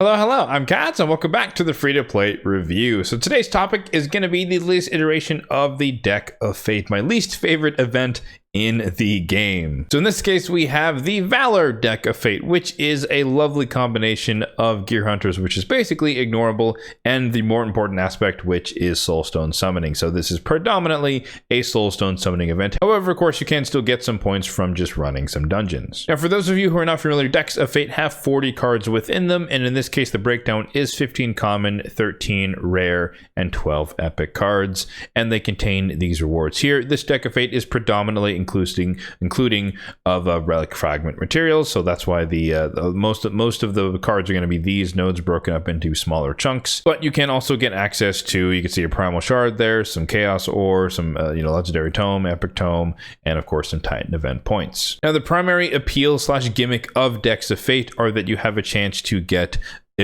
Hello, I'm Kats, and welcome back to the free-to-play review. So today's topic is going to be the latest iteration of the Deck of Fate, my least favorite event in the game. So in this case, we have the Valor Deck of Fate, which is a lovely combination of Gear Hunters, which is basically ignorable, and the more important aspect, which is Soulstone summoning. So this is predominantly a Soulstone summoning event. However, of course, you can still get some points from just running some dungeons. Now, for those of you who are not familiar, Decks of Fate have 40 cards within them, and in this case, the breakdown is 15 common, 13 rare, and 12 epic cards, and they contain these rewards here. This Deck of Fate is predominantly including of relic fragment materials, so that's why the most of the cards are going to be these nodes broken up into smaller chunks. But you can also get access to, you can see a primal shard there, some chaos ore, some legendary tome, epic tome, and of course some Titan event points. Now the primary appeal / gimmick of Decks of Fate are that you have a chance to get,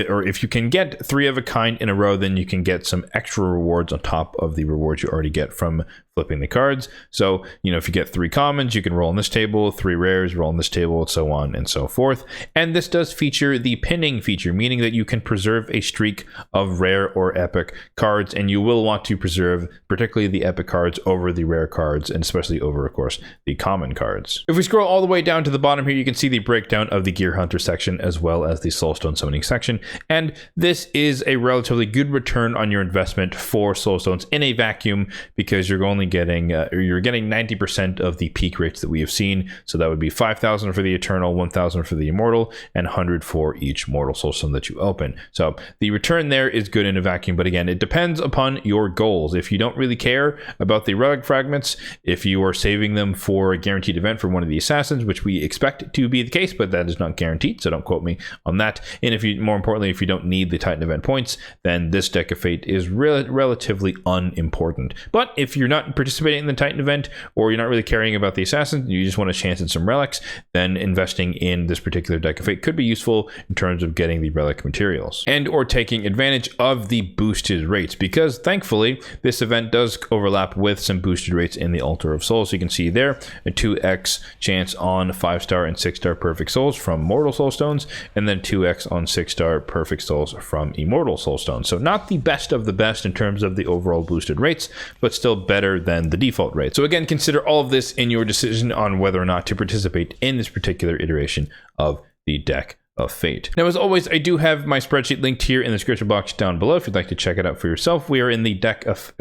or if you can get 3 of a kind in a row, then you can get some extra rewards on top of the rewards you already get from flipping the cards. So, if you get 3 commons, you can roll in this table, 3 rares, roll in this table, so on and so forth. And this does feature the pinning feature, meaning that you can preserve a streak of rare or epic cards, and you will want to preserve particularly the epic cards over the rare cards, and especially over, of course, the common cards. If we scroll all the way down to the bottom here, you can see the breakdown of the Gear Hunter section as well as the Soulstone summoning section. And this is a relatively good return on your investment for Soulstones in a vacuum, because you're only getting 90% of the peak rates that we have seen. So that would be 5,000 for the Eternal, 1,000 for the Immortal, and 100 for each Mortal Soulstone that you open. So the return there is good in a vacuum, but again, it depends upon your goals. If you don't really care about the relic fragments, if you are saving them for a guaranteed event for one of the assassins, which we expect to be the case, but that is not guaranteed, so don't quote me on that. And if you, more importantly, if you don't need the Titan event points, then this Deck of Fate is relatively unimportant. But if you're not participating in the Titan event, or you're not really caring about the assassins, you just want a chance at some relics, then investing in this particular Deck of Fate could be useful in terms of getting the relic materials and or taking advantage of the boosted rates, because thankfully this event does overlap with some boosted rates in the Altar of Souls. So you can see there a 2x chance on 5-star and 6-star perfect souls from Mortal Soulstones, and then 2x on 6-star perfect souls from Immortal Soulstones. So not the best of the best in terms of the overall boosted rates, but still better than the default rate. So again, consider all of this in your decision on whether or not to participate in this particular iteration of the Deck of Fate. Now, as always, I do have my spreadsheet linked here in the description box down below if you'd like to check it out for yourself. We are in the Deck of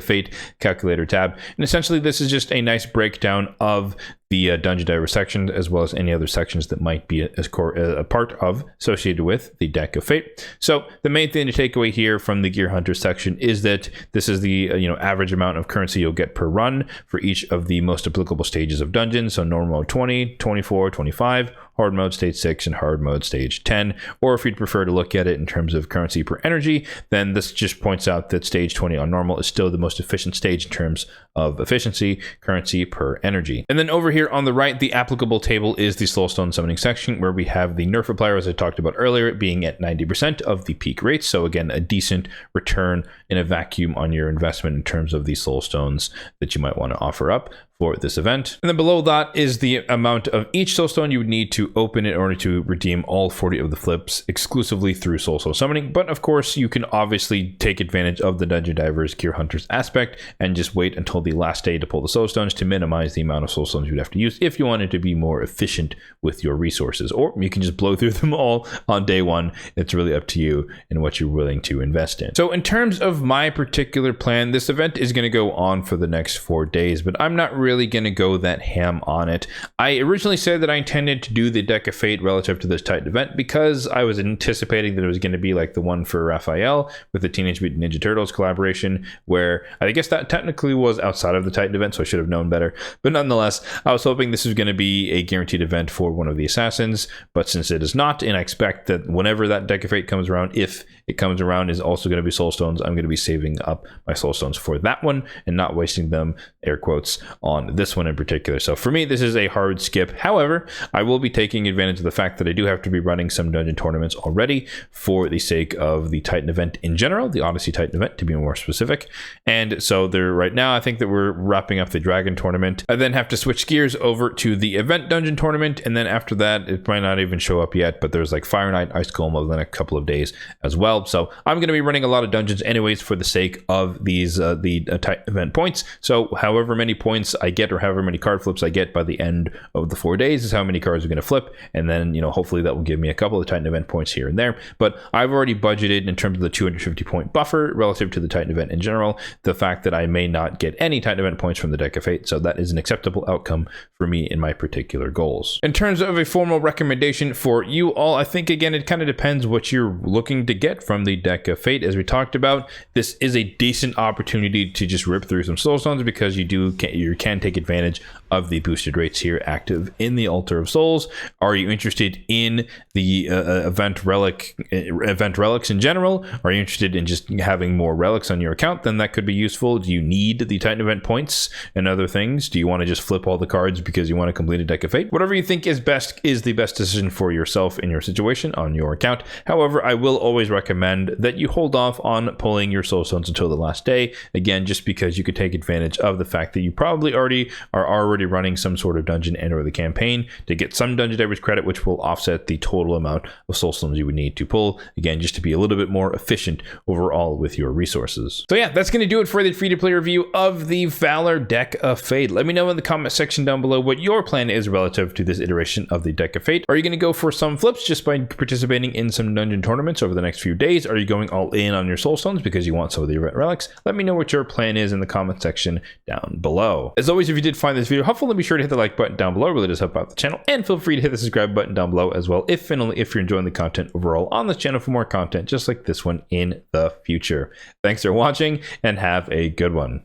Fate calculator tab, and essentially this is just a nice breakdown of the Dungeon Diver section, as well as any other sections that might be a part of, associated with the Deck of Fate. So the main thing to take away here from the Gear Hunter section is that this is the average amount of currency you'll get per run for each of the most applicable stages of dungeons. So normal mode 20, 24, 25, hard mode stage 6, and hard mode stage 10. Or if you'd prefer to look at it in terms of currency per energy, then this just points out that stage 20 on normal is still the most efficient stage in terms of efficiency, currency per energy. And then over here on the right, the applicable table is the Soulstone summoning section, where we have the nerf applier, as I talked about earlier, being at 90% of the peak rates. So again, a decent return in a vacuum on your investment in terms of the Soulstones that you might want to offer up for this event. And then below that is the amount of each Soulstone you would need to open in order to redeem all 40 of the flips exclusively through Soulstone summoning. But of course, you can obviously take advantage of the Dungeon Divers Gear Hunters aspect and just wait until the last day to pull the Soulstones to minimize the amount of Soulstones you'd have to use if you wanted to be more efficient with your resources. Or you can just blow through them all on day one. It's really up to you and what you're willing to invest in. So in terms of my particular plan, this event is going to go on for the next 4 days, but I'm not really going to go that ham on it. I originally said that I intended to do the Deck of Fate relative to this Titan event because I was anticipating that it was going to be like the one for Raphael with the Teenage Mutant Ninja Turtles collaboration, where I guess that technically was outside of the Titan event, so I should have known better. But nonetheless, I was hoping this was going to be a guaranteed event for one of the assassins, but since it is not, and I expect that whenever that Deck of Fate comes around, if it comes around, is also going to be Soulstones, I'm going to be saving up my Soulstones for that one and not wasting them, air quotes, on on this one in particular. So for me, this is a hard skip. However, I will be taking advantage of the fact that I do have to be running some dungeon tournaments already for the sake of the Titan event in general, the Odyssey Titan event to be more specific. And so there right now, I think that we're wrapping up the Dragon tournament. I then have to switch gears over to the event dungeon tournament. And then after that, it might not even show up yet, but there's like Fire Knight, Ice Golem over the next couple of days as well. So I'm going to be running a lot of dungeons anyways for the sake of these the Titan event points. So however many points I get or however many card flips I get by the end of the 4 days is how many cards are going to flip. And then, you know, hopefully that will give me a couple of Titan event points here and there. But I've already budgeted in terms of the 250 point buffer relative to the Titan event in general, the fact that I may not get any Titan event points from the Deck of Fate. So that is an acceptable outcome for me in my particular goals. In terms of a formal recommendation for you all, I think again, it kind of depends what you're looking to get from the Deck of Fate. As we talked about, this is a decent opportunity to just rip through some Soulstones because you can take advantage of the boosted rates here active in the Altar of Souls. Are you interested in the event relics in general? Are you interested in just having more relics on your account? Then that could be useful. Do you need the Titan event points and other things? Do you want to just flip all the cards because you want to complete a Deck of Fate? Whatever you think is best is the best decision for yourself in your situation on your account. However, I will always recommend that you hold off on pulling your Soulstones until the last day. Again, just because you could take advantage of the fact that you probably are already running some sort of dungeon and or the campaign to get some dungeon divers credit, which will offset the total amount of Soulstones you would need to pull. Again, just to be a little bit more efficient overall with your resources. So yeah, that's going to do it for the free-to-play review of the Valor Deck of Fate. Let me know in the comment section down below what your plan is relative to this iteration of the Deck of Fate. Are you going to go for some flips just by participating in some dungeon tournaments over the next few days? Are you going all in on your Soulstones because you want some of the event relics? Let me know what your plan is in the comment section down below. As always, if you did find this video helpful, be sure to hit the like button down below. It really does help out the channel. And feel free to hit the subscribe button down below as well, if and only if you're enjoying the content overall on this channel for more content just like this one in the future. Thanks for watching and have a good one.